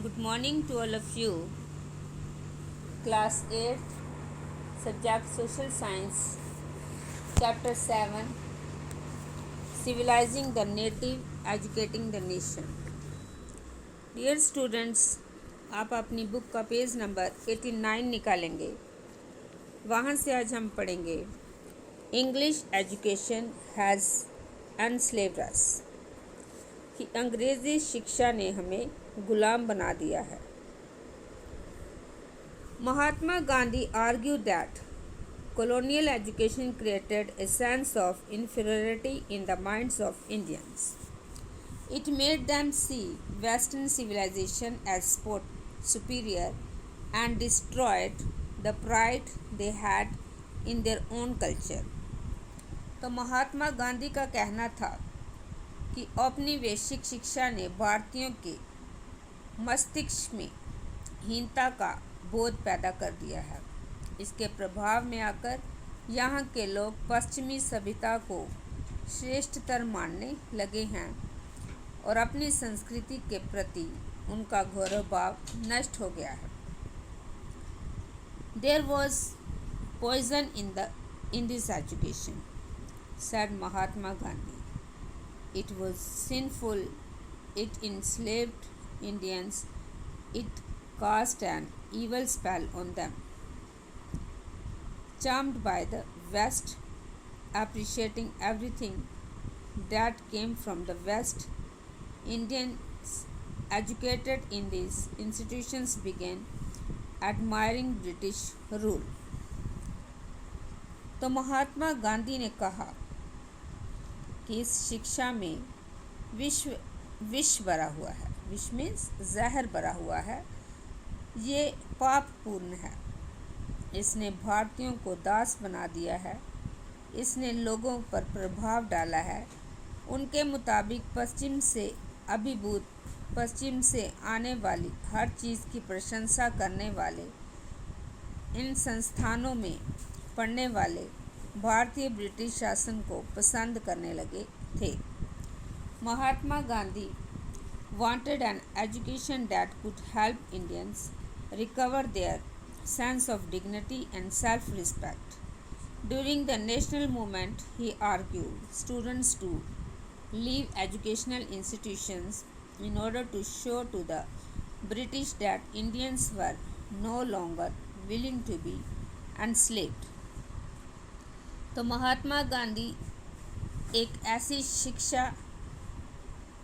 Good morning to all of you. Class 8, Subject Social Science, Chapter 7, Civilizing the Native, Educating the Nation. Dear students, आप अपनी book का page number 89 निकालेंगे। वहाँ से आज हम पढ़ेंगे इंग्लिश एजुकेशन हैज़ एनस्लेव्ड अस, कि अंग्रेज़ी शिक्षा ने हमें गुलाम बना दिया है। Mahatma Gandhi argued that colonial education created a sense of inferiority in the minds of Indians. It made them see Western civilization as superior and destroyed the pride they had in their own culture. तो महात्मा गांधी का कहना था कि औपनिवेशिक शिक्षा ने भारतीयों के मस्तिष्क में हीनता का बोध पैदा कर दिया है। इसके प्रभाव में आकर यहाँ के लोग पश्चिमी सभ्यता को श्रेष्ठतर मानने लगे हैं और अपनी संस्कृति के प्रति उनका गौरव भाव नष्ट हो गया है। There was poison in this education, said Mahatma Gandhi. It was sinful. It enslaved Indians. It cast an evil spell on them. Charmed by the West, appreciating everything that came from the West, Indians educated in these institutions began admiring British rule. तो महात्मा गांधी ने कहा कि इस शिक्षा में विष भरा हुआ है। विष मीन्स जहर भरा हुआ है। ये पापपूर्ण है। इसने भारतीयों को दास बना दिया है। इसने लोगों पर प्रभाव डाला है। उनके मुताबिक पश्चिम से आने वाली हर चीज़ की प्रशंसा करने वाले, इन संस्थानों में पढ़ने वाले भारतीय ब्रिटिश शासन को पसंद करने लगे थे। Mahatma Gandhi wanted an education that could help Indians recover their sense of dignity and self-respect. During the national movement, he argued students to leave educational institutions in order to show to the British that Indians were no longer willing to be enslaved. तो महात्मा गांधी एक ऐसी शिक्षा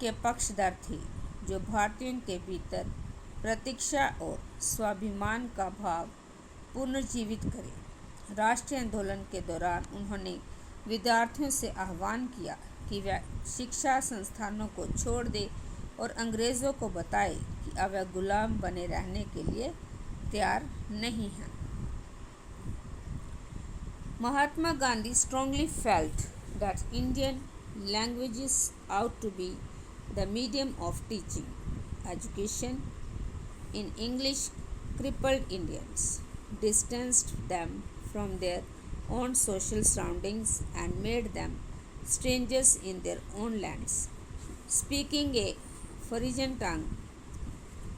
के पक्षधर थे जो भारतीयों के भीतर प्रतीक्षा और स्वाभिमान का भाव पुनर्जीवित करे। राष्ट्रीय आंदोलन के दौरान उन्होंने विद्यार्थियों से आह्वान किया कि वे शिक्षा संस्थानों को छोड़ दें और अंग्रेज़ों को बताए कि अब वे गुलाम बने रहने के लिए तैयार नहीं हैं। Mahatma Gandhi strongly felt that Indian languages ought to be the medium of teaching. Education in English crippled Indians, distanced them from their own social surroundings and made them strangers in their own lands. Speaking a foreign tongue,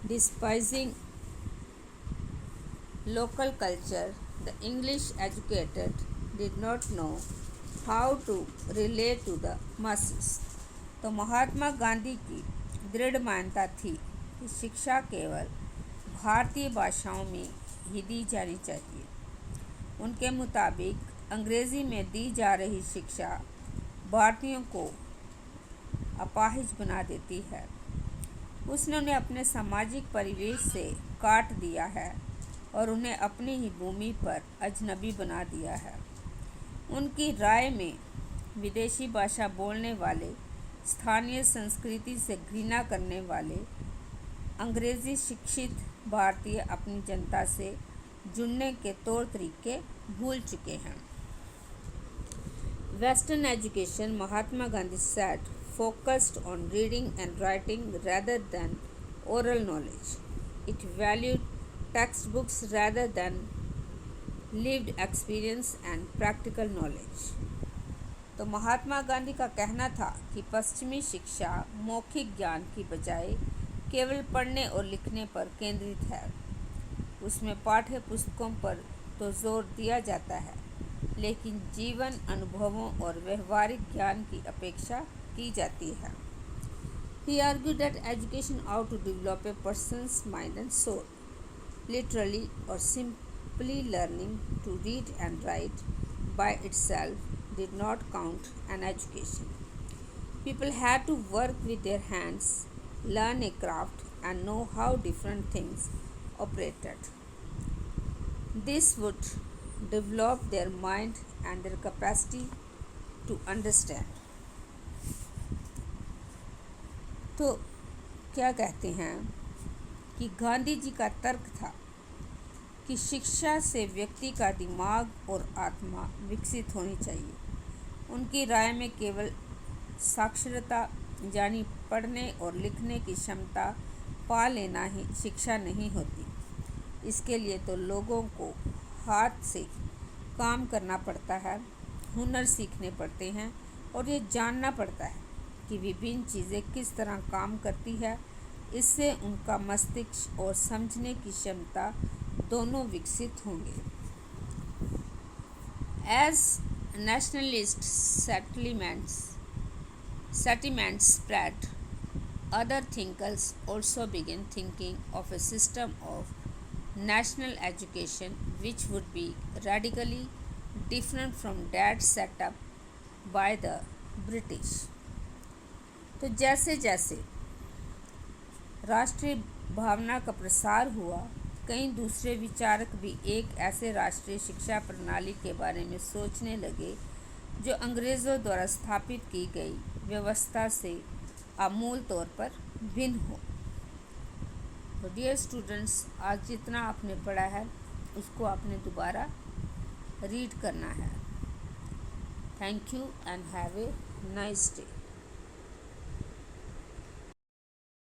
despising local culture, the English educated did not know how to relate to the masses. तो महात्मा गांधी की दृढ़ मान्यता थी कि शिक्षा केवल भारतीय भाषाओं में ही दी जानी चाहिए। उनके मुताबिक अंग्रेज़ी में दी जा रही शिक्षा भारतीयों को अपाहिज बना देती है। उसने उन्हें अपने सामाजिक परिवेश से काट दिया है और उन्हें अपनी ही भूमि पर अजनबी बना दिया है। उनकी राय में विदेशी भाषा बोलने वाले, स्थानीय संस्कृति से घृणा करने वाले अंग्रेज़ी शिक्षित भारतीय अपनी जनता से जुड़ने के तौर तरीके भूल चुके हैं। Western education, Mahatma Gandhi said, focused on reading and writing rather than oral knowledge. It valued textbooks rather than lived experience and practical knowledge. तो महात्मा गांधी का कहना था कि पश्चिमी शिक्षा मौखिक ज्ञान की बजाय केवल पढ़ने और लिखने पर केंद्रित है। उसमें पाठ्य पुस्तकों पर तो जोर दिया जाता है, लेकिन जीवन अनुभवों और व्यवहारिक ज्ञान की अपेक्षा की जाती है। He argued that education ought to develop a person's mind and soul. Literally or simply learning to read and write by itself did not count an education. People had to work with their hands, learn a craft, and know how different things operated. This would develop their mind and their capacity to understand. तो क्या कहते हैं कि गांधी जी का तर्क था कि शिक्षा से व्यक्ति का दिमाग और आत्मा विकसित होनी चाहिए। उनकी राय में केवल साक्षरता यानी पढ़ने और लिखने की क्षमता पा लेना ही शिक्षा नहीं होती। इसके लिए तो लोगों को हाथ से काम करना पड़ता है, हुनर सीखने पड़ते हैं और ये जानना पड़ता है कि विभिन्न चीज़ें किस तरह काम करती है। इससे उनका मस्तिष्क और समझने की क्षमता दोनों विकसित होंगे। As nationalist sentiments spread, other thinkers also began thinking of a system of national education which would be radically different from that set up by the British. तो जैसे जैसे राष्ट्रीय भावना का प्रसार हुआ, कई दूसरे विचारक भी एक ऐसे राष्ट्रीय शिक्षा प्रणाली के बारे में सोचने लगे जो अंग्रेज़ों द्वारा स्थापित की गई व्यवस्था से आमूल तौर पर भिन्न हो। तो डियर स्टूडेंट्स, आज जितना आपने पढ़ा है उसको आपने दोबारा रीड करना है। Thank you and have a nice day.